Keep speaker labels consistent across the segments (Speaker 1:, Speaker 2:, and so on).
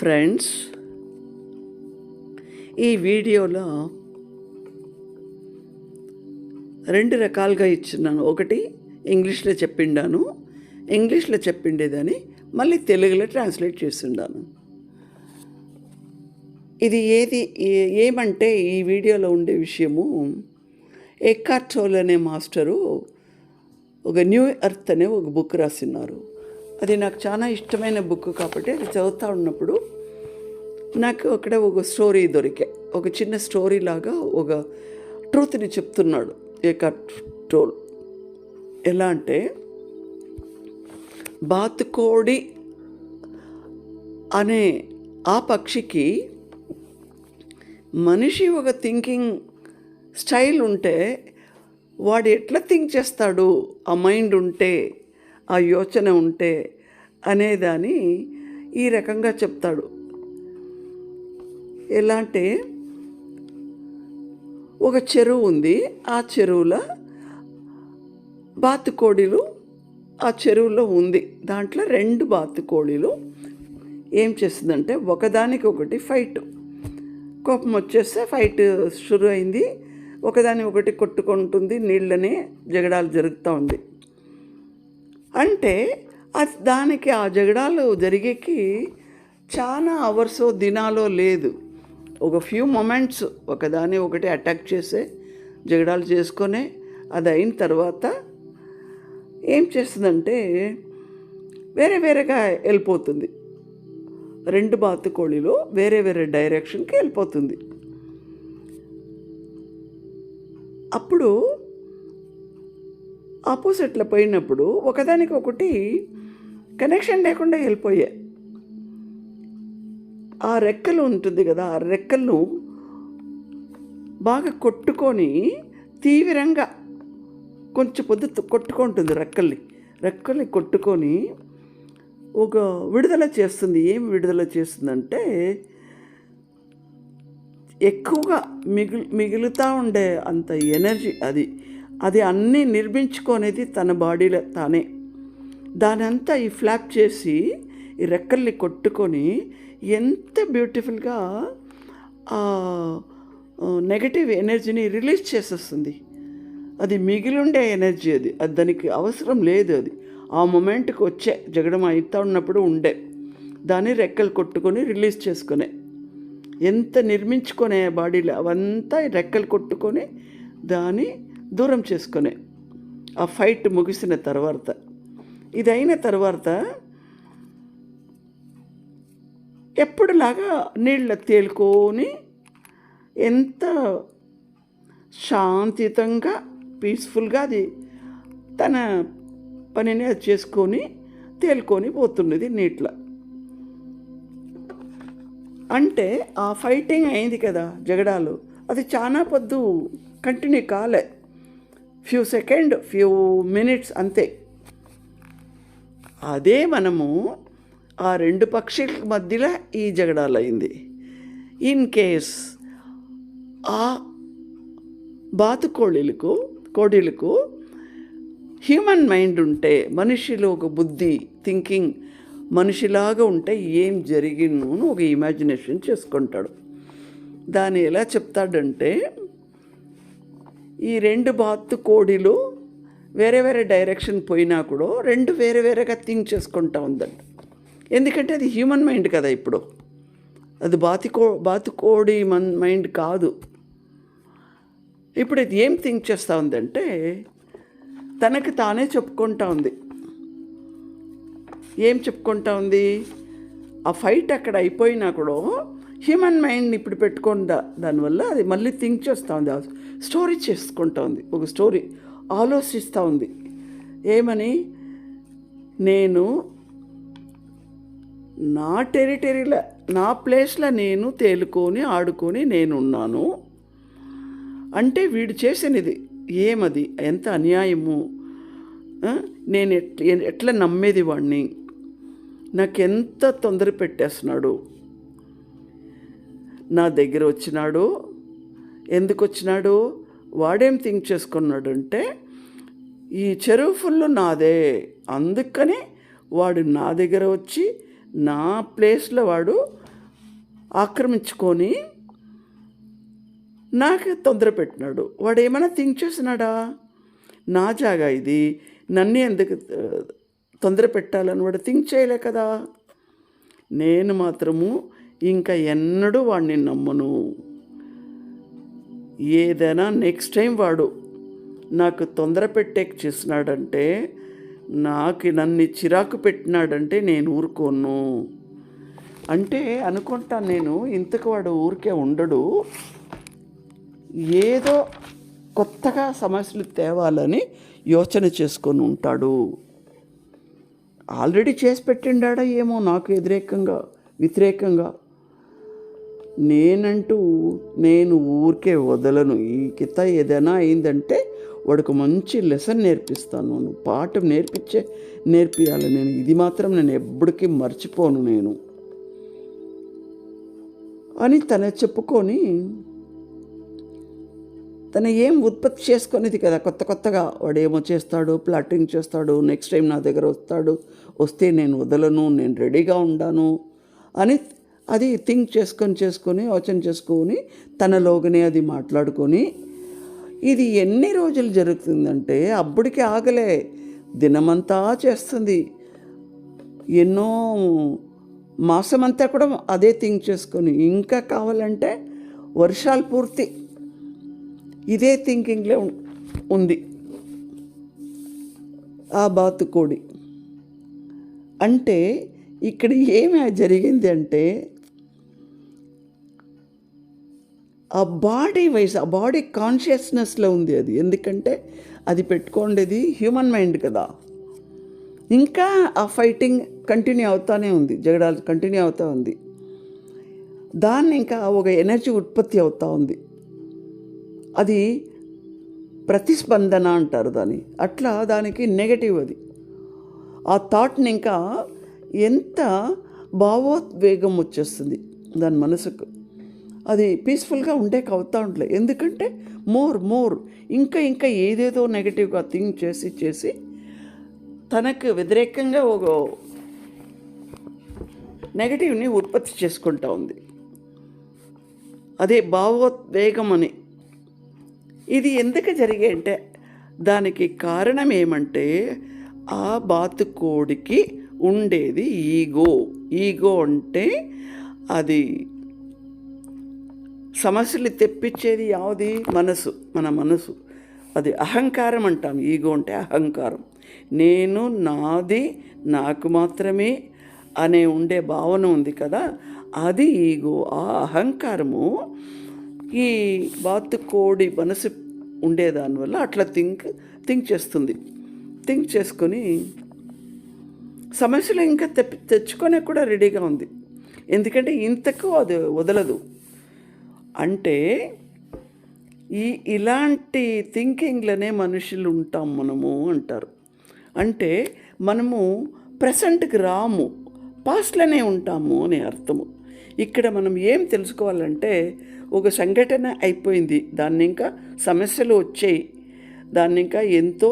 Speaker 1: Friends, ఈ వీడియోలో రెండు రకాలుగా ఇచ్చినాను. ఒకటి ఇంగ్లీష్లో చెప్పిండాను, ఇంగ్లీష్లో చెప్పిండేదని మళ్ళీ తెలుగులో ట్రాన్స్లేట్ చేసిండాను. ఇది ఏమంటే ఈ వీడియోలో ఉండే విషయము, ఎక్కార్ట్ టోల్ అనే మాస్టరు ఒక న్యూ ఎర్త్ అనే ఒక బుక్ రాసిన్నారు. అది నాకు చాలా ఇష్టమైన బుక్ కాబట్టి అది చదువుతూ ఉన్నప్పుడు నాకు అక్కడ ఒక స్టోరీ దొరికే, ఒక చిన్న స్టోరీ లాగా ఒక ట్రూత్ని చెప్తున్నాడు ఎక్కార్ట్ టోల్. ఎలా అంటే, బాతుకోడి అనే ఆ పక్షికి మనిషి ఒక థింకింగ్ స్టైల్ ఉంటే వాడు ఎట్లా థింక్ చేస్తాడు, ఆ మైండ్ ఉంటే, ఆ యోచన ఉంటే అనేదాన్ని ఈ రకంగా చెప్తాడు. ఎలా అంటే, ఒక చెరువు ఉంది, ఆ చెరువులో బాతుకోడిలు ఆ చెరువులో ఉంది. దాంట్లో రెండు బాతుకోడిలు ఏం చేస్తుందంటే, ఒకదానికి ఒకటి ఫైట్, కోపం వచ్చేస్తే ఫైట్ షురు అయింది, ఒకదాని ఒకటి కొట్టుకుంటుంది, నీళ్ళని జగడాలు జరుగుతూ ఉంది. అంటే అది దానికి ఆ జగడాలు జరిగేకి చాలా అవర్సో దినాలో లేదు, ఒక ఫ్యూ మొమెంట్స్ ఒకదాని ఒకటి అటాక్ చేసే జగడాలు చేసుకొని అది అయిన తర్వాత ఏం చేస్తుందంటే వేరే వేరేగా వెళ్ళిపోతుంది. రెండు బాతుకోళిలో వేరే వేరే డైరెక్షన్కి వెళ్ళిపోతుంది. అప్పుడు ఆపోజిట్లో పోయినప్పుడు ఒకదానికి ఒకటి కనెక్షన్ లేకుండా వెళ్ళిపోయాయి. ఆ రెక్కలు ఉంటుంది కదా, ఆ రెక్కలను బాగా కొట్టుకొని తీవ్రంగా కొంచెం పొద్దు కొట్టుకుంటుంది. రెక్కల్ని కొట్టుకొని ఒక విడుదల చేస్తుంది. ఏం విడుదల చేస్తుందంటే, ఎక్కువగా మిగులుతూ ఉండే అంత ఎనర్జీ అది అన్నీ నిర్మించుకునేది తన బాడీలో తానే. దానంతా ఈ ఫ్లాప్ చేసి ఈ రెక్కల్ని కొట్టుకొని ఎంత బ్యూటిఫుల్గా నెగటివ్ ఎనర్జీని రిలీజ్ చేసేస్తుంది. అది మిగిలిండే ఎనర్జీ, అది దానికి అవసరం లేదు. అది ఆ మూమెంట్కి వచ్చే జగడం అవుతూ ఉన్నప్పుడు ఉండే దాన్ని రెక్కలు కొట్టుకొని రిలీజ్ చేసుకునే, ఎంత నిర్మించుకునే బాడీలో అవంతా రెక్కలు కొట్టుకొని దాన్ని దూరం చేసుకునే. ఆ ఫైట్ ముగిసిన తర్వాత, ఇది అయిన తర్వాత ఎప్పుడులాగా నీళ్ళ తేలుకొని ఎంత శాంతియుతంగా పీస్ఫుల్గా అది తన పనిని అది చేసుకొని తేలుకొని పోతున్నది నీటిలో. అంటే ఆ ఫైటింగ్ అయింది కదా జగడాలు, అది చాలా పొద్దు కంటిన్యూ కాలే, ఫ్యూ మినిట్స్ అంతే. అదే మనము ఆ రెండు పక్షుల మధ్యలో ఈ జగడాలు అయింది. ఇన్ కేస్ ఆ కోడిలకు హ్యూమన్ మైండ్ ఉంటే, మనిషిలో ఒక బుద్ధి థింకింగ్ మనిషిలాగా ఉంటే ఏం జరిగినో ఒక ఇమాజినేషన్ చేసుకుంటాడు. దాన్ని ఎలా చెప్తాడంటే, ఈ రెండు బాతుకోడిలు వేరే వేరే డైరెక్షన్ పోయినా కూడా రెండు వేరే వేరేగా థింక్ చేసుకుంటా ఉందంట. ఎందుకంటే అది హ్యూమన్ మైండ్ కదా, ఇప్పుడు అది బాతుకోడి మైండ్ కాదు. ఇప్పుడు ఇది ఏం థింక్ చేస్తూ ఉందంటే, తనకి తానే చెప్పుకుంటా ఉంది. ఏం చెప్పుకుంటా ఉంది? ఆ ఫైట్ అక్కడ అయిపోయినా కూడా హ్యూమన్ మైండ్ని ఇప్పుడు పెట్టుకుందా, దానివల్ల అది మళ్ళీ థింక్ చేస్తూ ఉంది, స్టోరీ చేసుకుంటా ఉంది, ఒక స్టోరీ ఆలోచిస్తూ ఉంది. ఏమని? నేను నా టెరిటరీలో, నా ప్లేస్లో నేను తేలుకొని ఆడుకొని నేనున్నాను అంటే వీడు చేసినది ఏమది, ఎంత అన్యాయము, నేను ఎట్లా నమ్మేది వాడిని, నాకెంత తొందర పెట్టేస్తున్నాడు, నా దగ్గర వచ్చినాడు, ఎందుకు వచ్చినాడు, వాడేం థింక్ చేసుకున్నాడంటే, ఈ చెరువు ఫుల్ నాదే, అందుకని వాడు నా దగ్గర వచ్చి నా ప్లేస్లో వాడు ఆక్రమించుకొని నాకు తొందర పెట్టినాడు. వాడు ఏమైనా థింక్ చేసినాడా? నా జాగా ఇది, నన్ను ఎందుకు తొందర పెట్టాలని వాడు థింక్ చేయలే కదా. నేను మాత్రము ఇంకా ఎన్నడూ వాడిని నమ్మను. ఏదైనా నెక్స్ట్ టైం వాడు నాకు తొందర పెట్టేకి చేసినాడంటే, నన్ను చిరాకు పెట్టినాడంటే నేను ఊరుకోను. అంటే అనుకుంటాను నేను, ఇంతకు వాడు ఊరికే ఉండడు, ఏదో కొత్తగా సమస్యలు తేవాలని యోచన చేసుకొని ఉంటాడు. ఆల్రెడీ చేసి పెట్టిండా ఏమో నాకు వ్యతిరేకంగా. నేను ఊరికే వదలను. ఈ కిత ఏదైనా అయిందంటే వాడికి మంచి లెసన్ నేర్పిస్తాను, పాఠం నేర్పియాలి నేను. ఇది మాత్రం నేను ఎప్పటికీ మర్చిపోను నేను అని తన చెప్పుకొని, తను ఏం ఉత్పత్తి చేసుకునేది కదా కొత్తగా. వాడు ఏమో చేస్తాడు, ప్లాటింగ్ చేస్తాడు, నెక్స్ట్ టైం నా దగ్గర వస్తే నేను వదలను, నేను రెడీగా ఉండాను అని అది థింక్ చేసుకొని యోచన చేసుకొని తనలోగానే అది మాట్లాడుకొని, ఇది ఎన్ని రోజులు జరుగుతుందంటే అప్పటికి ఆగలే, దినమంతా చేస్తుంది. ఎన్నో మాసమంతా కూడా అదే థింక్ చేసుకొని, ఇంకా కావాలంటే వర్షాలు పూర్తి ఇదే థింకింగ్లో ఉంది ఆ బాతుకోడి. అంటే ఇక్కడ ఏమి జరిగింది అంటే, ఆ బాడీ కాన్షియస్నెస్లో ఉంది అది. ఎందుకంటే అది పెట్టుకోండేది హ్యూమన్ మైండ్ కదా. ఇంకా ఆ ఫైటింగ్ కంటిన్యూ అవుతూనే ఉంది, జగడాలు కంటిన్యూ అవుతూ ఉంది. దాన్ని ఇంకా ఒక ఎనర్జీ ఉత్పత్తి అవుతూ ఉంది. అది ప్రతిస్పందన అంటారు దాన్ని. అట్లా దానికి నెగటివ్ అది. ఆ థాట్ని ఇంకా ఎంత భావోద్వేగం వచ్చేస్తుంది దాని మనసుకు. అది పీస్ఫుల్గా అవుతూ ఉండలే. ఎందుకంటే మోర్ ఇంకా ఏదేదో నెగటివ్గా థింక్ చేసి తనకు వ్యతిరేకంగా ఒక నెగటివ్ని ఉత్పత్తి చేసుకుంటూ ఉంది. అదే భావోద్వేగం అని. ఇది ఎందుకు జరిగాయంటే దానికి కారణం ఏమంటే, ఆ బాతుకోడికి ఉండేది ఈగో అంటే అది సమస్యలు తెప్పించేది యావది మన మనసు. అది అహంకారం అంటాం. ఈగో అంటే అహంకారం. నేను, నాది, నాకు మాత్రమే అనే ఉండే భావన ఉంది కదా, అది ఈగో. ఆ అహంకారము ఈ బాతుకోడి మనసు ఉండేదానివల్ల అట్లా థింక్ చేస్తుంది. థింక్ చేసుకొని సమస్యలు ఇంకా తెచ్చుకొనే కూడా రెడీగా ఉంది. ఎందుకంటే ఇంతకు అది వదలదు. అంటే ఇలాంటి థింకింగ్లోనే మనుషులు ఉంటాం మనము అంటారు. అంటే మనము ప్రెసెంట్కి రాము, పాస్ట్లోనే ఉంటాము అని అర్థము. ఇక్కడ మనం ఏం తెలుసుకోవాలంటే, ఒక సంఘటన అయిపోయింది, దాన్ని ఇంకా సమస్యలు వచ్చాయి, దాన్ని ఇంకా ఎంతో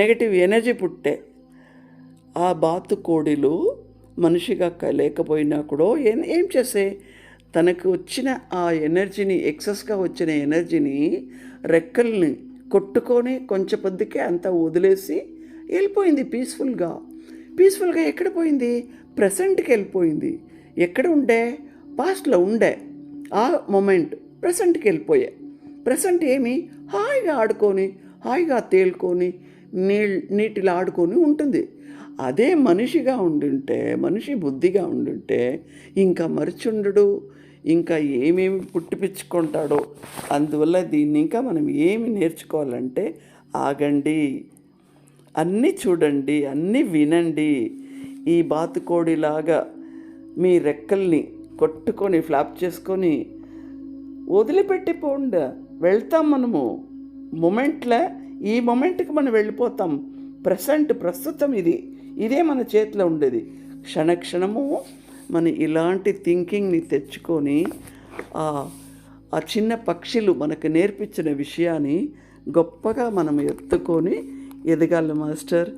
Speaker 1: నెగటివ్ ఎనర్జీ పుట్టే. ఆ బాతుకోడిలు మనిషిగా లేకపోయినా కూడా ఏం చేసే, తనకు వచ్చిన ఆ ఎనర్జీని, ఎక్సెస్గా వచ్చిన ఎనర్జీని రెక్కల్ని కొట్టుకొని కొంచెం పొద్దుకే అంతా వదిలేసి వెళ్ళిపోయింది పీస్ఫుల్గా. ఎక్కడ పోయింది? ప్రెసెంట్కి వెళ్ళిపోయింది. ఎక్కడ ఉండే? పాస్ట్లో ఉండే. ఆ మొమెంట్ ప్రెసెంట్కి వెళ్ళిపోయా. ప్రెసెంట్ ఏమి? హాయిగా ఆడుకొని, హాయిగా తేలుకొని, నీటిలో ఆడుకొని ఉంటుంది. అదే మనిషిగా ఉండుంటే, మనిషి బుద్ధిగా ఉండుంటే ఇంకా మరిచుండడు, ఇంకా ఏమేమి పుట్టిపించుకుంటాడో. అందువల్ల దీన్ని ఇంకా మనం ఏమి నేర్చుకోవాలంటే, ఆగండి, అన్నీ చూడండి, అన్నీ వినండి. ఈ బాతుకోడిలాగా మీ రెక్కల్ని కొట్టుకొని ఫ్లాప్ చేసుకొని వదిలిపెట్టిపోండి. వెళ్తాం మనము ఈ మొమెంట్కి మనం వెళ్ళిపోతాం. ప్రస్తుతం ఇదే మన చేతిలో ఉండేది. క్షణము మన ఇలాంటి థింకింగ్ని తెచ్చుకొని ఆ చిన్న పక్షులు మనకు నేర్పించిన విషయాన్ని గొప్పగా మనం ఎత్తుకొని ఎదగాలి మాస్టర్.